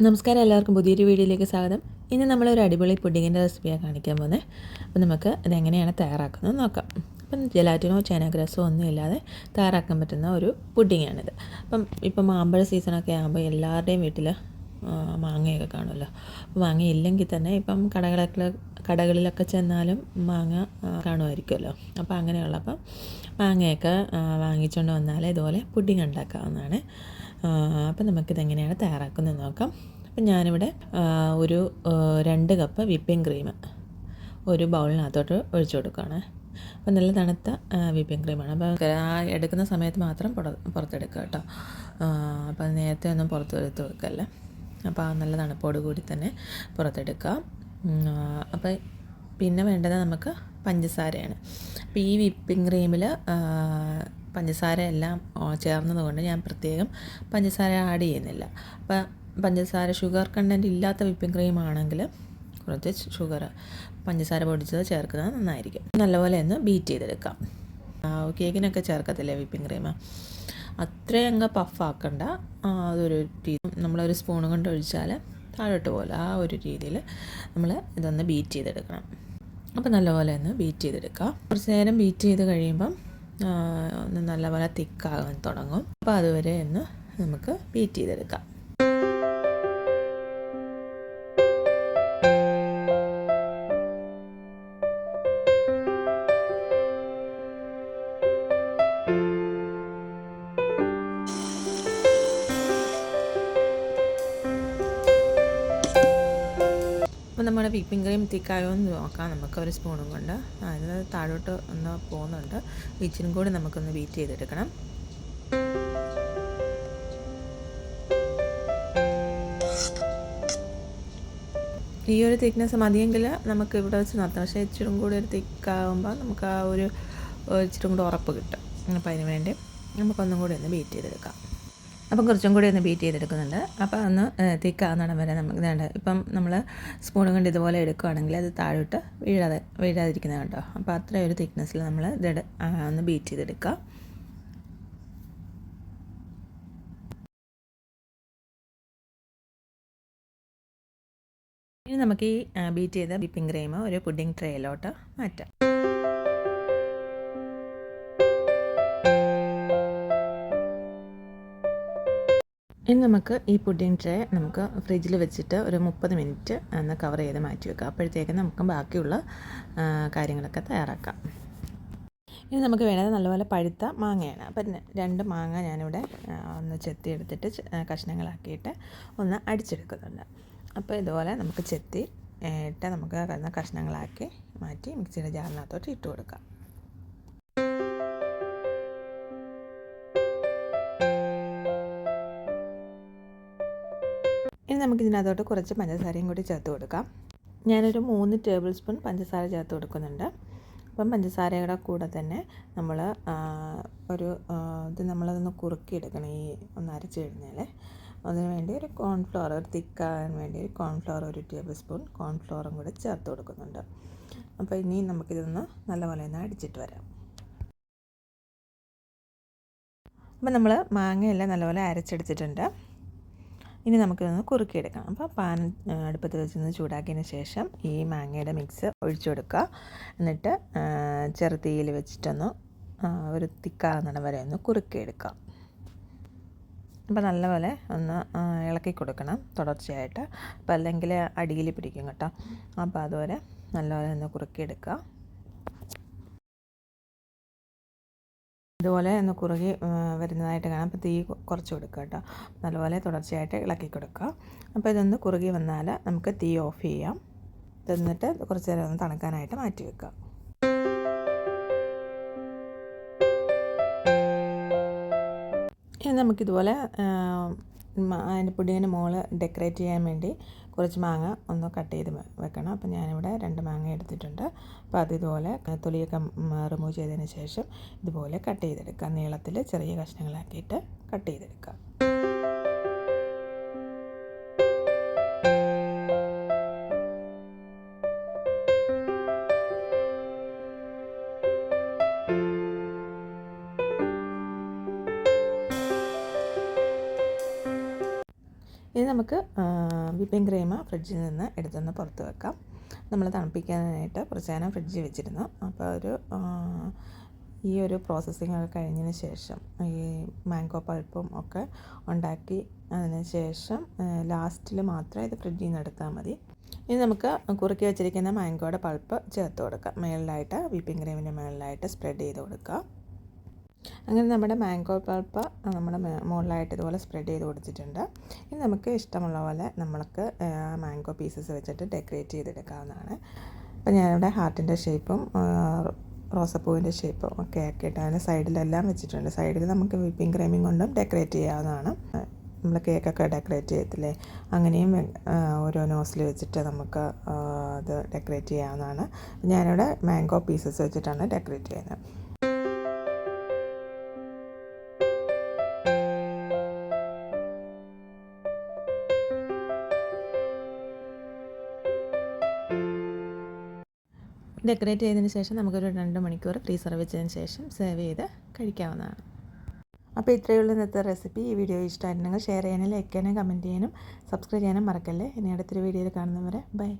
നമസ്കാരം, എല്ലാവർക്കും പുതിയൊരു വീഡിയോയിലേക്ക് സ്വാഗതം. ഇന്ന് നമ്മളൊരു അടിപൊളി പുഡിങ്ങിൻ്റെ റെസിപ്പിയാണ് കാണിക്കാൻ പോകുന്നത്. അപ്പോൾ നമുക്ക് ഇതെങ്ങനെയാണ് തയ്യാറാക്കുന്നത് നോക്കാം. അപ്പം ജലാറ്റിനോ ചൈനാഗ്രാസോ ഒന്നും ഇല്ലാതെ തയ്യാറാക്കാൻ പറ്റുന്ന ഒരു പുഡിങ്ങാണിത്. ഇപ്പം മാമ്പഴ സീസണൊക്കെ ആകുമ്പോൾ എല്ലാവരുടെയും വീട്ടിൽ മാങ്ങയൊക്കെ കാണുമല്ലോ. അപ്പോൾ മാങ്ങ ഇല്ലെങ്കിൽ തന്നെ ഇപ്പം കടകളിലൊക്കെ ചെന്നാലും മാങ്ങ കാണുമായിരിക്കുമല്ലോ. അപ്പോൾ അങ്ങനെയുള്ളപ്പം മാങ്ങയൊക്കെ വാങ്ങിച്ചുകൊണ്ട് വന്നാൽ ഇതുപോലെ പുഡിങ് ഉണ്ടാക്കാവുന്നതാണ്. അപ്പം നമുക്കിതെങ്ങനെയാണ് തയ്യാറാക്കുന്നത് നോക്കാം. അപ്പം ഞാനിവിടെ ഒരു 2 കപ്പ് വിപ്പിംഗ് ക്രീം ഒരു ബൗളിനകത്തോട്ട് ഒഴിച്ചു കൊടുക്കുകയാണ്. അപ്പം നല്ല തണുത്ത വിപ്പിംഗ് ക്രീമാണ്. അപ്പോൾ എടുക്കുന്ന സമയത്ത് മാത്രം പുറത്തെടുക്കുക കേട്ടോ. അപ്പം നേരത്തെ ഒന്നും പുറത്തെടുത്ത് വെക്കല്ല. അപ്പോൾ നല്ല തണുപ്പോട് കൂടി തന്നെ പുറത്തെടുക്കുക. അപ്പോൾ പിന്നെ വേണ്ടത് നമുക്ക് പഞ്ചസാരയാണ്. അപ്പോൾ ഈ വിപ്പിംഗ് ക്രീമിൽ പഞ്ചസാര എല്ലാം ചേർന്നതുകൊണ്ട് ഞാൻ പ്രത്യേകം പഞ്ചസാര ആഡ് ചെയ്യുന്നില്ല. അപ്പോൾ പഞ്ചസാര ഷുഗർ കണ്ടൻറ്റ് ഇല്ലാത്ത വിപ്പിംഗ് ക്രീം ആണെങ്കിൽ കുറച്ച് പഞ്ചസാര പൊടിച്ചത് ചേർക്കുന്നത് നന്നായിരിക്കും. നല്ലപോലെ ഒന്ന് ബീറ്റ് ചെയ്തെടുക്കാം. കേക്കിനൊക്കെ ചേർക്കത്തില്ലേ വിപ്പിംഗ് ക്രീം, അത്രയും അങ്ങ് പഫാക്കണ്ട. അതൊരു നമ്മളൊരു സ്പൂൺ കൊണ്ട് ഒഴിച്ചാൽ താഴോട്ട് പോലെ ആ ഒരു രീതിയിൽ നമ്മൾ ഇതൊന്ന് ബീറ്റ് ചെയ്തെടുക്കണം. അപ്പോൾ നല്ലപോലെ ഒന്ന് ബീറ്റ് ചെയ്തെടുക്കാം. കുറച്ച് നേരം ബീറ്റ് ചെയ്ത് കഴിയുമ്പം ഒന്ന് നല്ലപോലെ തിക്കാകാൻ തുടങ്ങും. അപ്പോൾ അതുവരെ ഒന്ന് നമുക്ക് ബീറ്റ് ചെയ്തെടുക്കാം. അപ്പോൾ നമ്മുടെ വിപ്പിംഗ് ക്രീം തിക്കായോ എന്ന് നോക്കാം. നമുക്ക് ഒരു സ്പൂണും കൊണ്ട് അതിന് താഴോട്ട് ഒന്ന് പോകുന്നുണ്ട്. ഇച്ചിനും കൂടി നമുക്കൊന്ന് ബീറ്റ് ചെയ്തെടുക്കണം. ഈ ഒരു തിക്നെസ് മതിയെങ്കിൽ നമുക്ക് ഇവിടെ വെച്ച് നടത്താം. പക്ഷേ ഇച്ചിരും കൂടി ഒരു തിക്കാകുമ്പോൾ നമുക്ക് ആ ഒരു ഇച്ചിരും കൂടി ഉറപ്പ് കിട്ടും. അപ്പോൾ അതിന് വേണ്ടി നമുക്കൊന്നും കൂടി ഒന്ന് ബീറ്റ് ചെയ്തെടുക്കാം. അപ്പം കുറച്ചും കൂടി ഒന്ന് ബീറ്റ് ചെയ്തെടുക്കുന്നുണ്ട്. അപ്പോൾ ഒന്ന് തിക്കാകുന്നിടം വരെ നമുക്ക് വേണ്ട. ഇപ്പം നമ്മൾ സ്പൂൺ കൊണ്ട് ഇതുപോലെ എടുക്കുകയാണെങ്കിൽ അത് താഴോട്ട് വീഴാതിരിക്കുന്നത് കേട്ടോ. അപ്പോൾ അത്രയും ഒരു തിക്നെസ്സിൽ നമ്മൾ ഒന്ന് ബീറ്റ് ചെയ്തെടുക്കുക. ഇനി നമുക്ക് ഈ ബീറ്റ് ചെയ്ത വിപ്പിംഗ് ക്രീം ഒരു പുഡിംഗ് ട്രേയിലോട്ട് മാറ്റാം. ഇനി നമുക്ക് ഈ പുഡിംഗ് ട്രേ നമുക്ക് ഫ്രിഡ്ജിൽ വെച്ചിട്ട് ഒരു 30 മിനിറ്റ് ഒന്ന് കവർ ചെയ്ത് മാറ്റി വെക്കാം. അപ്പോഴത്തേക്കും നമുക്ക് ബാക്കിയുള്ള കാര്യങ്ങളൊക്കെ തയ്യാറാക്കാം. ഇനി നമുക്ക് വേണ്ടത് നല്ലപോലെ പഴുത്ത മാങ്ങയാണ്. അപ്പം 2 മാങ്ങ ഞാനിവിടെ ഒന്ന് ചെത്തിയെടുത്തിട്ട് കഷ്ണങ്ങളാക്കിയിട്ട് ഒന്ന് അടിച്ചെടുക്കുന്നുണ്ട്. അപ്പോൾ ഇതുപോലെ നമുക്ക് ചെത്തിയിട്ട് നമുക്ക് കഷ്ണങ്ങളാക്കി മാറ്റി മിക്സിയുടെ ജാറിനകത്തോട്ട് ഇട്ട് കൊടുക്കാം. ഇനി നമുക്കിതിനകത്തോട്ട് കുറച്ച് പഞ്ചസാരയും കൂടി ചേർത്ത് കൊടുക്കാം. ഞാനൊരു 3 ടേബിൾ സ്പൂൺ പഞ്ചസാര ചേർത്ത് കൊടുക്കുന്നുണ്ട്. അപ്പം പഞ്ചസാരയുടെ കൂടെ തന്നെ നമ്മൾ നമ്മളതൊന്ന് കുറുക്കിയെടുക്കണം. ഈ ഒന്ന് അരച്ച് കഴിഞ്ഞാൽ അതിന് വേണ്ടി ഒരു കോൺഫ്ലവർ, ഒരു തിക്കാകാൻ വേണ്ടി ഒരു കോൺഫ്ലവർ 1 ടേബിൾ സ്പൂൺ കോൺഫ്ലവറും കൂടെ ചേർത്ത് കൊടുക്കുന്നുണ്ട്. അപ്പോൾ ഇനി നമുക്കിതൊന്ന് നല്ലപോലെ ഒന്ന് അടിച്ചിട്ട് വരാം. അപ്പം നമ്മൾ മാങ്ങയെല്ലാം നല്ലപോലെ അരച്ചെടുത്തിട്ടുണ്ട്. ഇനി നമുക്കിതൊന്ന് കുറുക്കിയെടുക്കാം. അപ്പോൾ പാൻ അടുപ്പത്ത് വെച്ചൊന്ന് ചൂടാക്കിയതിന് ശേഷം ഈ മാങ്ങയുടെ മിക്സ് ഒഴിച്ചു കൊടുക്കുക. എന്നിട്ട് ചെറുതീയിൽ വെച്ചിട്ടൊന്ന് ഒരു തിക്കാകുന്നിടം വരെ ഒന്ന് കുറുക്കിയെടുക്കാം. അപ്പോൾ നല്ലപോലെ ഒന്ന് ഇളക്കി കൊടുക്കണം തുടർച്ചയായിട്ട്. അപ്പോൾ അല്ലെങ്കിൽ അടിയിൽ പിടിക്കും കേട്ടോ. അപ്പോൾ അതുപോലെ നല്ലപോലെ ഒന്ന് കുറുക്കിയെടുക്കുക. ഇതുപോലെ ഒന്ന് കുറുകി വരുന്നതായിട്ട് കാണാം. അപ്പോൾ തീ കുറച്ച് കൊടുക്കുക കേട്ടോ. നല്ലപോലെ തുടർച്ചയായിട്ട് ഇളക്കി കൊടുക്കുക. അപ്പോൾ ഇതൊന്ന് കുറുകി വന്നാൽ നമുക്ക് തീ ഓഫ് ചെയ്യാം. എന്നിട്ട് കുറച്ച് നേരം ഒന്ന് തണുക്കാനായിട്ട് മാറ്റി വെക്കുക. ഇനി നമുക്കിതുപോലെ അതിൻ്റെ പുഡിങ്ങിന് മുകളിൽ ഡെക്കറേറ്റ് ചെയ്യാൻ വേണ്ടി കുറച്ച് മാങ്ങ ഒന്ന് കട്ട് ചെയ്ത് വെക്കണം. അപ്പോൾ ഞാനിവിടെ 2 മാങ്ങ എടുത്തിട്ടുണ്ട്. അപ്പോൾ അതിതുപോലെ തൊലിയൊക്കെ റിമൂവ് ചെയ്തതിന് ശേഷം ഇതുപോലെ കട്ട് ചെയ്തെടുക്കുക. നീളത്തിൽ ചെറിയ കഷ്ണങ്ങളാക്കിയിട്ട് കട്ട് ചെയ്തെടുക്കുക. ഇനി ഇനി നമുക്ക് വിപ്പിംഗ് ക്രീം ഫ്രിഡ്ജിൽ നിന്ന് എടുത്തൊന്ന് പുറത്ത് വെക്കാം. നമ്മൾ തണുപ്പിക്കാനായിട്ട് കുറച്ച് നേരം ഫ്രിഡ്ജിൽ വെച്ചിരുന്നു. അപ്പോൾ ഈ ഒരു പ്രോസസ്സിംഗ് ഒക്കെ കഴിഞ്ഞതിന് ശേഷം ഈ മാംഗോ പൾപ്പും ഒക്കെ ഉണ്ടാക്കി അതിന് ശേഷം ലാസ്റ്റിൽ മാത്രം ഇത് ഫ്രിഡ്ജിൽ നിന്ന് എടുത്താൽ മതി. ഇനി നമുക്ക് കുറുക്കി വെച്ചിരിക്കുന്ന മാംഗോയുടെ പൾപ്പ് ചേർത്ത് കൊടുക്കാം. മുകളിലായിട്ട് വിപ്പിംഗ് ക്രീമിൻ്റെ മുകളിലായിട്ട് സ്പ്രെഡ് ചെയ്ത് കൊടുക്കുക. അങ്ങനെ നമ്മുടെ മാംഗോ പൾപ്പ് നമ്മുടെ മുകളിലായിട്ട് ഇതുപോലെ സ്പ്രെഡ് ചെയ്ത് കൊടുത്തിട്ടുണ്ട്. ഇനി നമുക്ക് ഇഷ്ടമുള്ള പോലെ നമ്മൾക്ക് മാംഗോ പീസസ് വെച്ചിട്ട് ഡെക്കറേറ്റ് ചെയ്തെടുക്കാവുന്നതാണ്. അപ്പോൾ ഞാനിവിടെ ഹാർട്ടിൻ്റെ ഷേപ്പും റോസപ്പൂവിൻ്റെ ഷേപ്പും ഒക്കെ ആക്കിയിട്ട് അതിന് സൈഡിലെല്ലാം വെച്ചിട്ടുണ്ട്. സൈഡിൽ നമുക്ക് വിപ്പിംഗ് ക്രീമും കൊണ്ടും ഡെക്കറേറ്റ് ചെയ്യാവുന്നതാണ്. നമ്മൾ കേക്കൊക്കെ ഡെക്കറേറ്റ് ചെയ്യത്തില്ലേ, അങ്ങനെയും ഓരോ നോസിൽ വെച്ചിട്ട് നമുക്ക് അത് ഡെക്കറേറ്റ് ചെയ്യാവുന്നതാണ്. ഞാനിവിടെ മാംഗോ പീസസ് വെച്ചിട്ടാണ് ഡെക്കറേറ്റ് ചെയ്യുന്നത്. ഡെക്കറേറ്റ് ചെയ്തതിന് ശേഷം നമുക്കൊരു 2 മണിക്കൂർ ഫ്രീസർ വെച്ചതിന് ശേഷം സെർവ് ചെയ്ത് കഴിക്കാവുന്നതാണ്. അപ്പോൾ ഇത്രയേ ഉള്ളൂ ഇന്നത്തെ റെസിപ്പി. ഈ വീഡിയോ ഇഷ്ടമായിട്ടുണ്ടെങ്കിൽ ഷെയർ ചെയ്യാനും ലൈക്ക് ചെയ്യാനും കമൻറ്റ് ചെയ്യാനും സബ്സ്ക്രൈബ് ചെയ്യാനും മറക്കല്ലേ. ഇനി അടുത്തൊരു വീഡിയോയിൽ കാണുന്നവരെ ബൈ.